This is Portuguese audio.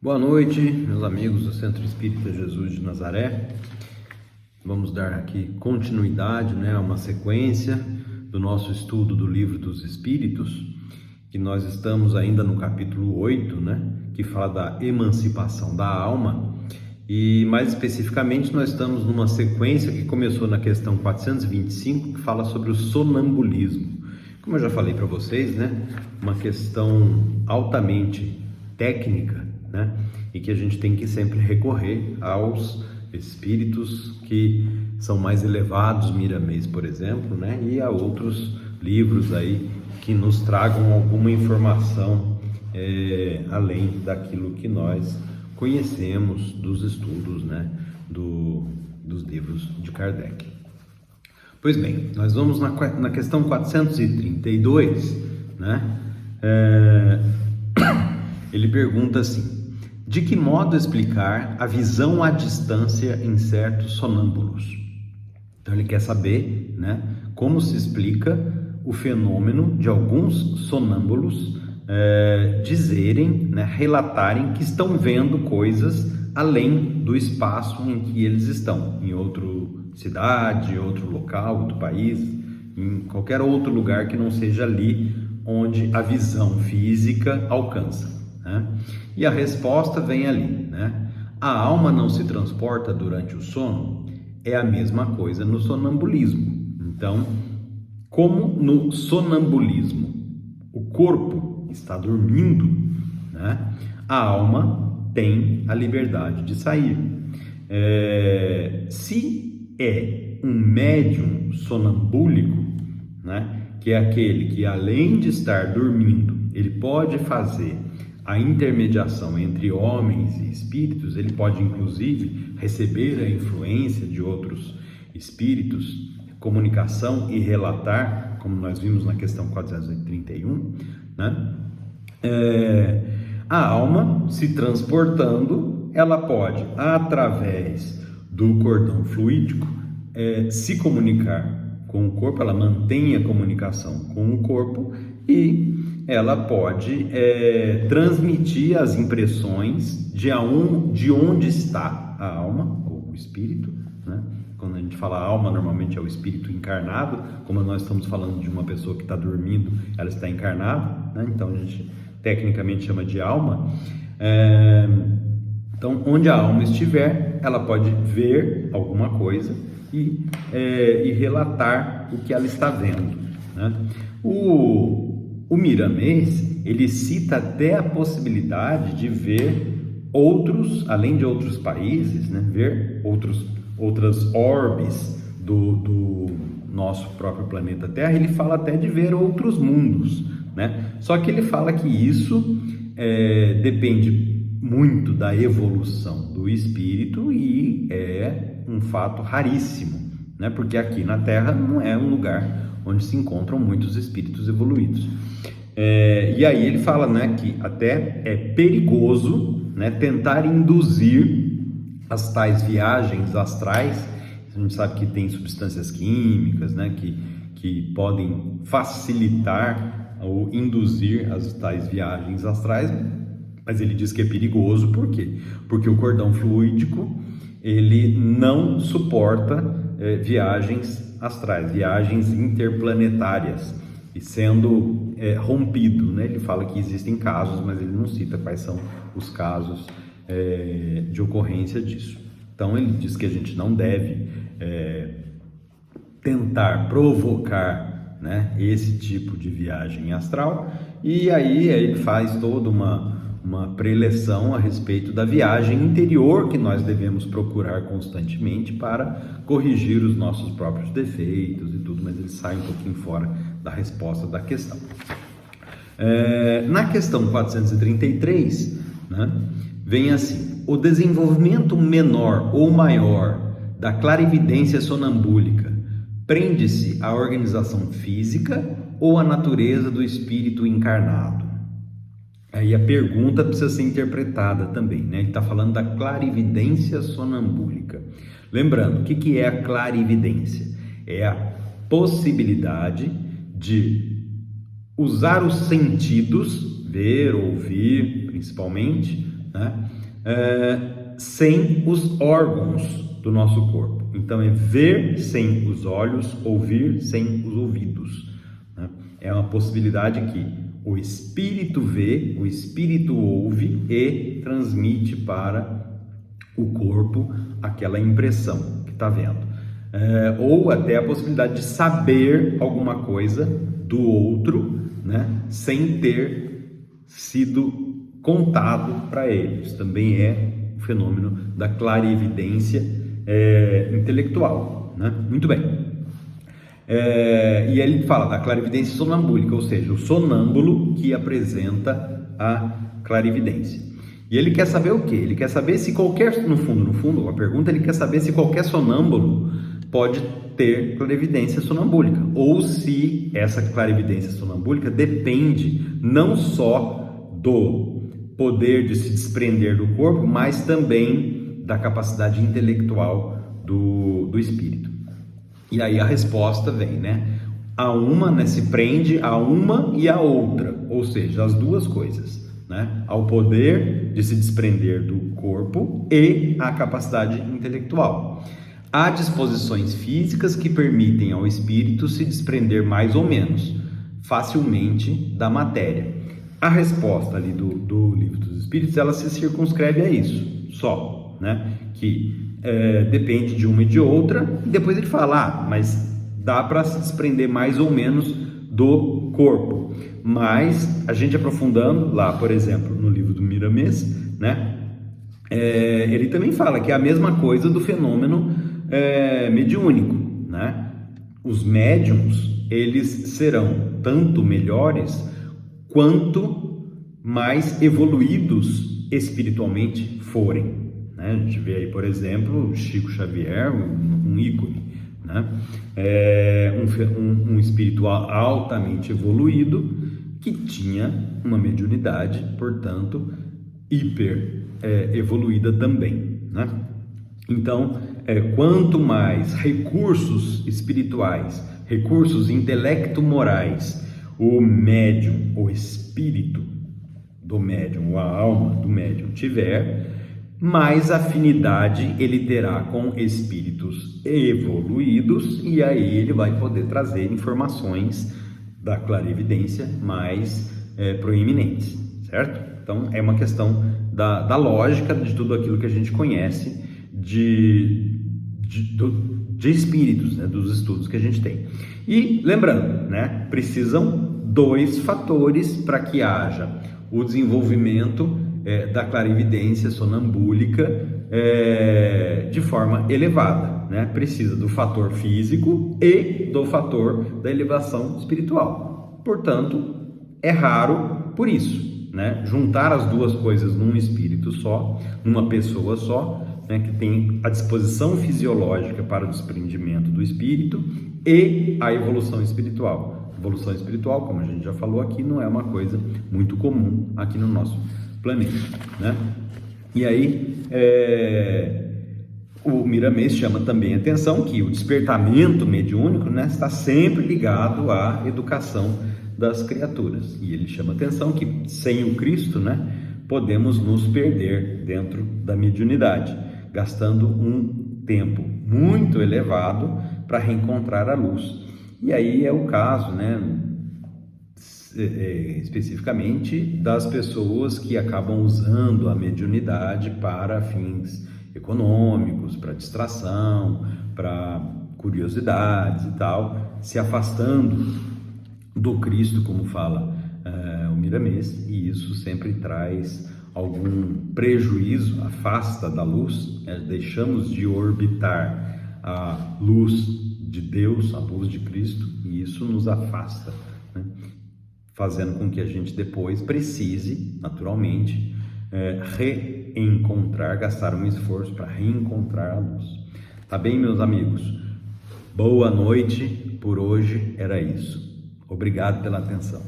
Boa noite, meus amigos do Centro Espírita Jesus de Nazaré. Vamos dar aqui continuidade, a uma sequência do nosso estudo do Livro dos Espíritos, que nós estamos ainda no capítulo 8, que fala da emancipação da alma, e mais especificamente nós estamos numa sequência que começou na questão 425, que fala sobre o sonambulismo. Como eu já falei para vocês, uma questão altamente técnica, e que a gente tem que sempre recorrer aos espíritos que são mais elevados, Miramês, por exemplo, e a outros livros aí que nos tragam alguma informação além daquilo que nós conhecemos dos estudos, dos livros de Kardec. Pois bem, nós vamos na questão 432, ele pergunta assim: de que modo explicar a visão à distância em certos sonâmbulos? Então ele quer saber, como se explica o fenômeno de alguns sonâmbulos dizerem, relatarem que estão vendo coisas além do espaço em que eles estão, em outra cidade, outro local, outro país, em qualquer outro lugar que não seja ali onde a visão física alcança. E a resposta vem ali, A alma não se transporta durante o sono? É a mesma coisa no sonambulismo. Então, como no sonambulismo o corpo está dormindo, a alma tem a liberdade de sair. Se é um médium sonambúlico, que é aquele que, além de estar dormindo, ele pode fazer a intermediação entre homens e espíritos, ele pode inclusive receber a influência de outros espíritos, comunicação e relatar, como nós vimos na questão 431, a alma se transportando, ela pode, através do cordão fluídico, se comunicar com o corpo, ela mantém a comunicação com o corpo e ela pode transmitir as impressões de onde está a alma, ou o espírito, Quando a gente fala alma, normalmente é o espírito encarnado. Como nós estamos falando de uma pessoa que está dormindo, ela está encarnada, então a gente tecnicamente chama de alma. Então, onde a alma estiver, ela pode ver alguma coisa e relatar o que ela está vendo, O Miramês, ele cita até a possibilidade de ver outros, além de outros países, ver outras orbes do nosso próprio planeta Terra. Ele fala até de ver outros mundos, Só que ele fala que isso depende muito da evolução do espírito e é um fato raríssimo, porque aqui na Terra não é um lugar onde se encontram muitos espíritos evoluídos. E aí ele fala, que até é perigoso, tentar induzir as tais viagens astrais. A gente sabe que tem substâncias químicas, que podem facilitar ou induzir as tais viagens astrais, mas ele diz que é perigoso. Por quê? Porque o cordão fluídico, ele não suporta viagens astrais, viagens interplanetárias, e sendo rompido, ele fala que existem casos, mas ele não cita quais são os casos de ocorrência disso. Então ele diz que a gente não deve tentar provocar esse tipo de viagem astral, e aí ele faz toda uma preleção a respeito da viagem interior que nós devemos procurar constantemente para corrigir os nossos próprios defeitos e tudo, mas ele sai um pouquinho fora da resposta da questão. Na questão 433, vem assim: o desenvolvimento menor ou maior da clarividência sonambúlica prende-se à organização física ou à natureza do espírito encarnado? Aí a pergunta precisa ser interpretada também, Ele está falando da clarividência sonambúlica. Lembrando, o que é a clarividência? É a possibilidade de usar os sentidos, ver, ouvir, principalmente, né? Sem os órgãos do nosso corpo. Então é ver sem os olhos, ouvir sem os ouvidos, né? É uma possibilidade que o espírito vê, o espírito ouve e transmite para o corpo aquela impressão que está vendo. Ou até a possibilidade de saber alguma coisa do outro, né, sem ter sido contado para ele. Isso também é um fenômeno da clarividência intelectual, né? Muito bem. E ele fala da clarividência sonambúlica, ou seja, o sonâmbulo que apresenta a clarividência. E ele quer saber o quê? Ele quer saber se qualquer, no fundo, a pergunta, ele quer saber se qualquer sonâmbulo pode ter clarividência sonambúlica, ou se essa clarividência sonambúlica depende não só do poder de se desprender do corpo, mas também da capacidade intelectual do espírito. E aí a resposta vem, né? A uma, né, se prende a uma e a outra, ou seja, as duas coisas, né? Ao poder de se desprender do corpo e à capacidade intelectual. Há disposições físicas que permitem ao espírito se desprender mais ou menos facilmente da matéria. A resposta ali do Livro dos Espíritos, ela se circunscreve a isso só, né? Que depende de uma e de outra, e depois ele fala, mas dá para se desprender mais ou menos do corpo. Mas a gente aprofundando lá, por exemplo, no livro do Miramês, né, ele também fala que é a mesma coisa do fenômeno mediúnico, né? Os médiums, eles serão tanto melhores quanto mais evoluídos espiritualmente forem. A gente vê aí, por exemplo, Chico Xavier, um ícone, né? Um espírito altamente evoluído que tinha uma mediunidade, portanto, hiper evoluída também, né? Então, quanto mais recursos espirituais, recursos intelecto-morais, o médium, o espírito do médium, ou a alma do médium tiver, mais afinidade ele terá com espíritos evoluídos, e aí ele vai poder trazer informações da clarividência mais proeminentes, certo? Então é uma questão da lógica de tudo aquilo que a gente conhece de espíritos, né? Dos estudos que a gente tem. E lembrando, né? Precisam dois fatores para que haja o desenvolvimento da clarividência sonambúlica de forma elevada, né? Precisa do fator físico e do fator da elevação espiritual. Portanto, é raro por isso, né? Juntar as duas coisas num espírito só, numa pessoa só, né? Que tem a disposição fisiológica para o desprendimento do espírito e a evolução espiritual. Evolução espiritual, como a gente já falou aqui, não é uma coisa muito comum aqui no nosso planeta, né? E aí o Miramês chama também a atenção que o despertamento mediúnico, né, está sempre ligado à educação das criaturas, e ele chama a atenção que sem o Cristo, né, podemos nos perder dentro da mediunidade, gastando um tempo muito elevado para reencontrar a luz. E aí é o caso, né, especificamente das pessoas que acabam usando a mediunidade para fins econômicos, para distração, para curiosidades e tal, se afastando do Cristo, como fala o Miramês, e isso sempre traz algum prejuízo, afasta da luz, deixamos de orbitar a luz de Deus, a luz de Cristo, e isso nos afasta, né? Fazendo com que a gente depois precise, naturalmente, reencontrar, gastar um esforço para reencontrar a luz. Tá bem, meus amigos? Boa noite, por hoje era isso. Obrigado pela atenção.